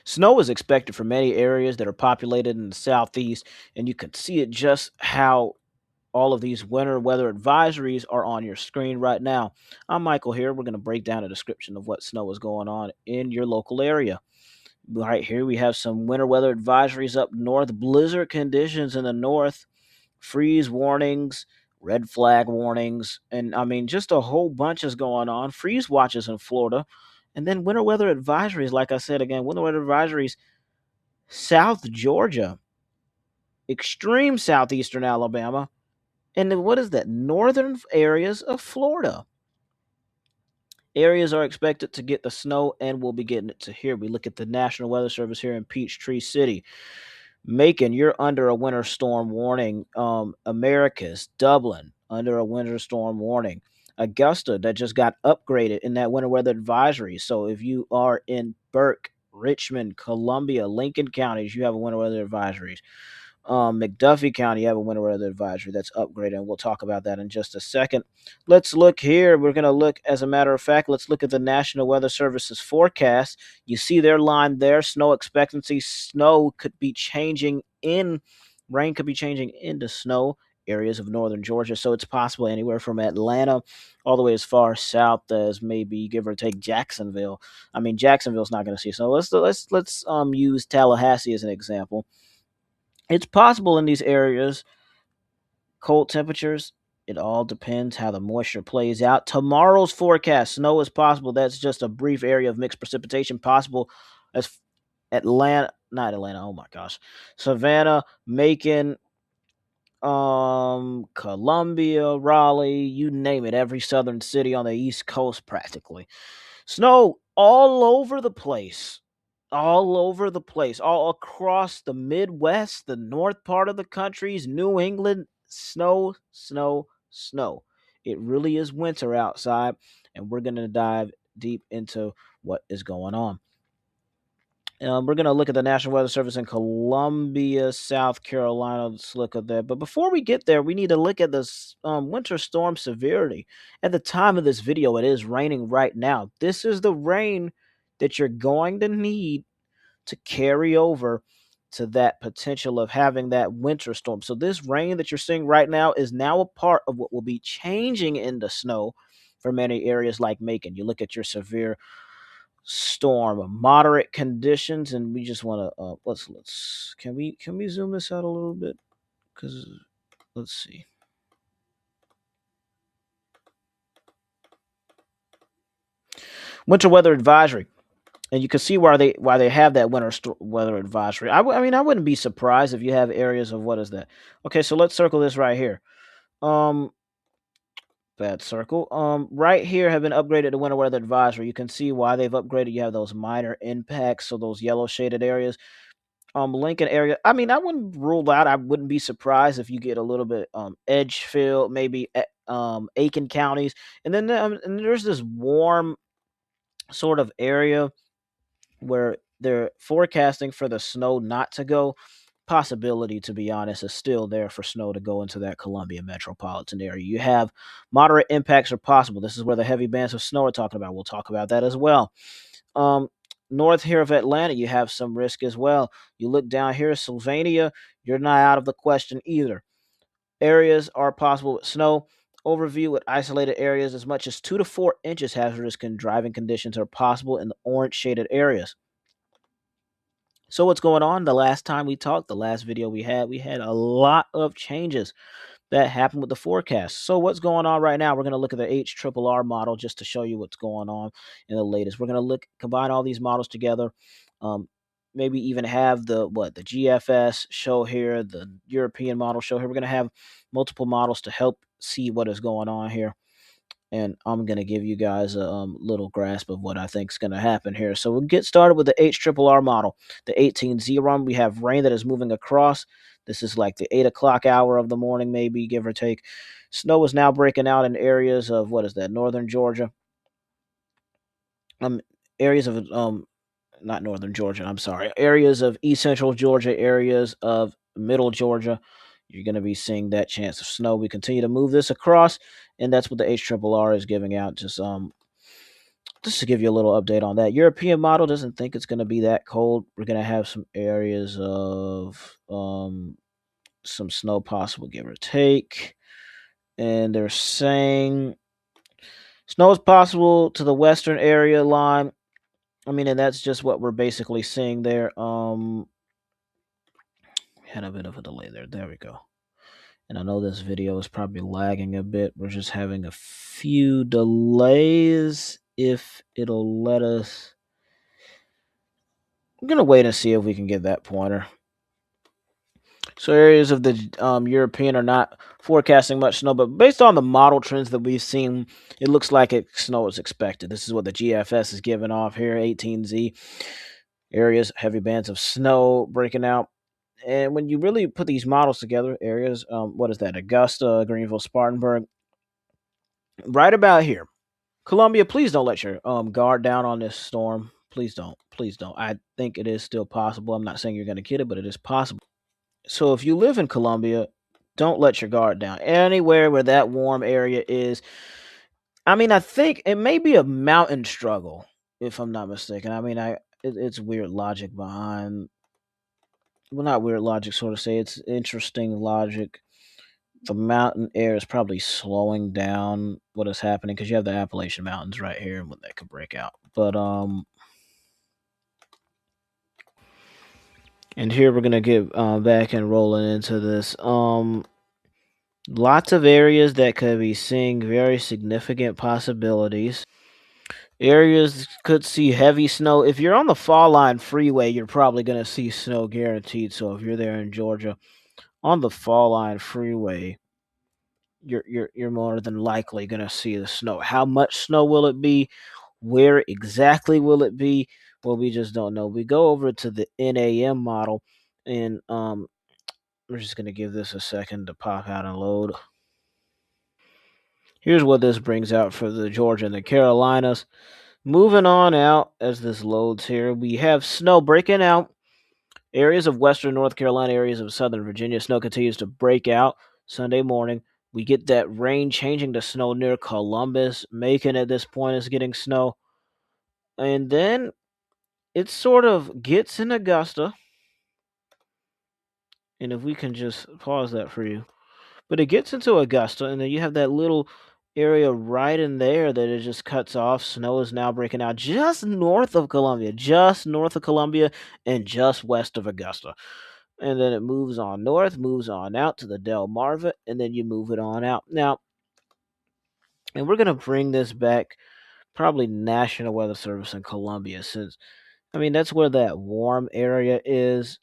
Snow is expected for many areas that are populated in the southeast, and you can see it just how all of these winter weather advisories are on your screen right now. I'm Michael here. We're going to break down a description of what snow is going on in your local area. Right here, we have some winter weather advisories up north, blizzard conditions in the north, freeze warnings, red flag warnings, and I mean, just a whole bunch is going on. Freeze watches in Florida, and then winter weather advisories, like I said again, winter weather advisories, South Georgia, extreme southeastern Alabama, and then what is that? Northern areas of Florida. Areas are expected to get the snow and we'll be getting it to here. We look at the National Weather Service here in Peachtree City. Macon, you're under a winter storm warning. Americus, Dublin, under a winter storm warning. Augusta, that just got upgraded in that winter weather advisory. So if you are in Burke, Richmond, Columbia, Lincoln counties, you have a winter weather advisories. McDuffie County, you have a winter weather advisory that's upgraded, and we'll talk about that in just a second. Let's look here. We're going to look, as a matter of fact, let's look at the National Weather Service's forecast. You see their line there, snow expectancy. Snow could be changing in, rain could be changing into snow areas of northern Georgia. So it's possible anywhere from Atlanta all the way as far south as maybe give or take Jacksonville. I mean, Jacksonville's not going to see snow. Let's use Tallahassee as an example. It's possible in these areas, cold temperatures. It all depends how the moisture plays out. Tomorrow's forecast, snow is possible. That's just a brief area of mixed precipitation possible as Atlanta, not Atlanta. Oh my gosh, Savannah, Macon, Columbia, Raleigh, you name it. Every southern city on the East Coast, practically. Snow all over the place. All over the place. All across the Midwest, the north part of the countries, New England, snow, snow, snow. It really is winter outside, and we're going to dive deep into what is going on. We're going to look at the National Weather Service in Columbia, South Carolina. Let's look at that. But before we get there, we need to look at this winter storm severity. At the time of this video, it is raining right now. This is the rain that you're going to need to carry over to that potential of having that winter storm. So this rain that you're seeing right now is now a part of what will be changing into snow for many areas like Macon. You look at your severe storm, moderate conditions, and we just want to let's can we zoom this out a little bit? Because let's see. Winter weather advisory, and you can see why they have that weather advisory. I mean, I wouldn't be surprised if you have areas of what is that. Okay, so let's circle this right here. Um, Bad circle. Right here have been upgraded to winter weather advisory. You can see why they've upgraded. You have those minor impacts, so those yellow shaded areas. Lincoln area. I mean, I wouldn't rule out. I wouldn't be surprised if you get a little bit Edgefield, maybe Aiken counties, and there's this warm sort of area where they're forecasting for the snow not to go. Possibility, to be honest, is still there for snow to go into that Columbia metropolitan area. You have moderate impacts are possible. This is where the heavy bands of snow are talking about. We'll talk about that as well. Um, North here of Atlanta, you have some risk as well. You look down here, Sylvania, you're not out of the question either. Areas are possible with snow. Overview with isolated areas as much as 2 to 4 inches hazardous driving conditions are possible in the orange shaded areas. So what's going on? The last time we talked, the last video we had a lot of changes that happened with the forecast. So what's going on right now? We're going to look at the HRRR model just to show you what's going on in the latest. We're going to combine all these models together. Um, Maybe even have the GFS show here, the European model show here. We're going to have multiple models to help see what is going on here, and I'm going to give you guys a little grasp of what I think is going to happen here. So we'll get started with the HRRR model. The 18Z we have rain that is moving across. This is like the 8 o'clock hour of the morning, maybe, give or take. Snow is now breaking out in areas of, what is that, northern Georgia. Areas of, not northern Georgia, I'm sorry. Areas of east central Georgia, areas of middle Georgia. You're going to be seeing that chance of snow. We continue to move this across, and that's what the HRRR is giving out. Just just to give you a little update on that, European model doesn't think it's going to be that cold. We're going to have some areas of some snow possible, give or take. And they're saying snow is possible to the western area line. I mean, and that's just what we're basically seeing there. We had a bit of a delay there. There we go. And I know this video is probably lagging a bit. We're just having a few delays. If it'll let us, I'm gonna wait and see if we can get that pointer. So areas of the European are not forecasting much snow, but based on the model trends that we've seen, it looks like snow is expected. This is what the GFS is giving off here, 18Z. Areas, heavy bands of snow breaking out. And when you really put these models together, areas, what is that? Augusta, Greenville, Spartanburg, right about here. Columbia, please don't let your guard down on this storm. Please don't. Please don't. I think it is still possible. I'm not saying you're going to get it, but it is possible. So if you live in Columbia, don't let your guard down. Anywhere where that warm area is, I mean, I think it may be a mountain struggle, if I'm not mistaken. I mean, it's weird logic behind. Well, not weird logic, sort of say it's interesting logic. The mountain air is probably slowing down what is happening because you have the Appalachian Mountains right here, and when that could break out. But and here we're gonna get back and rolling into this. Lots of areas that could be seeing very significant possibilities. Areas could see heavy snow. If you're on the Fall Line Freeway, you're probably going to see snow guaranteed. So if you're there in Georgia on the Fall Line Freeway, you're more than likely going to see the snow. How much snow will it be? Where exactly will it be? Well, we just don't know. We go over to the NAM model, and we're just going to give this a second to pop out and load. Here's what this brings out for the Georgia and the Carolinas. Moving on out as this loads here, we have snow breaking out. Areas of western North Carolina, areas of southern Virginia, snow continues to break out Sunday morning. We get that rain changing to snow near Columbus. Macon at this point is getting snow. And then it sort of gets in Augusta. And if we can just pause that for you. But it gets into Augusta, and then you have that little area right in there that it just cuts off. Snow is now breaking out just north of Columbia, and just west of Augusta. And then it moves on north, moves on out to the Delmarva, and then you move it on out. Now, and we're going to bring this back, probably National Weather Service in Columbia, since, I mean, that's where that warm area is.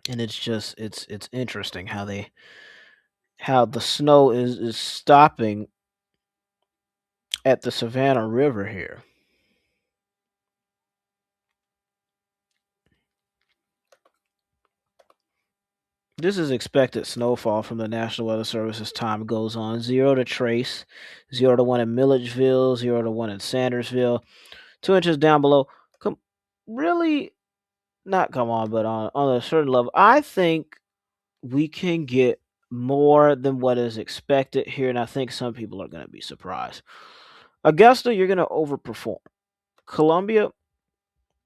And it's just, it's interesting how the snow is stopping at the Savannah River here. This is expected snowfall from the National Weather Service as time goes on. 0 to Trace, 0 to 1 in Milledgeville, 0 to 1 in Sandersville, 2 inches down below. Come, really, not come on, but on a certain level, I think we can get more than what is expected here, and I think some people are going to be surprised. Augusta, you're going to overperform. Columbia,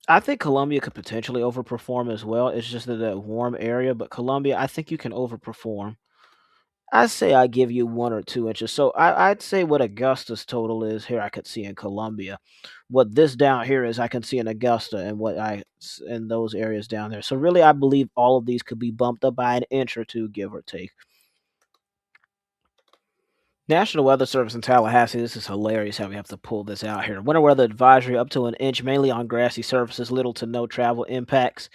I think Columbia could potentially overperform as well. It's just that warm area, but Columbia, I think you can overperform. I say I give you 1 or 2 inches. So I'd say what Augusta's total is here, I could see in Columbia. What this down here is, I can see in Augusta, and in those areas down there. So really, I believe all of these could be bumped up by an inch or two, give or take. National Weather Service in Tallahassee. This is hilarious how we have to pull this out here. Winter weather advisory up to an inch, mainly on grassy surfaces, little to no travel impacts.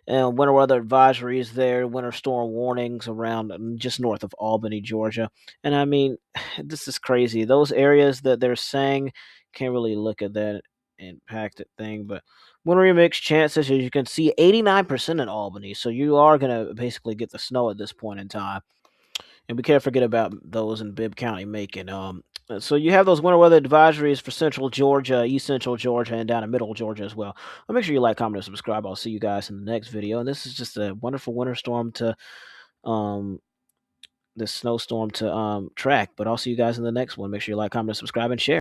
And winter weather advisories there, winter storm warnings around just north of Albany, Georgia. And I mean, this is crazy. Those areas that they're saying, can't really look at that impacted thing, but winter remix chances, as you can see, 89% in Albany. So you are going to basically get the snow at this point in time. And we can't forget about those in Bibb County, Macon. So you have those winter weather advisories for central Georgia, east central Georgia, and down in middle Georgia as well. Well, make sure you like, comment, and subscribe. I'll see you guys in the next video. And this is just a wonderful winter storm to um, this snowstorm to track. But I'll see you guys in the next one. Make sure you like, comment, subscribe, and share.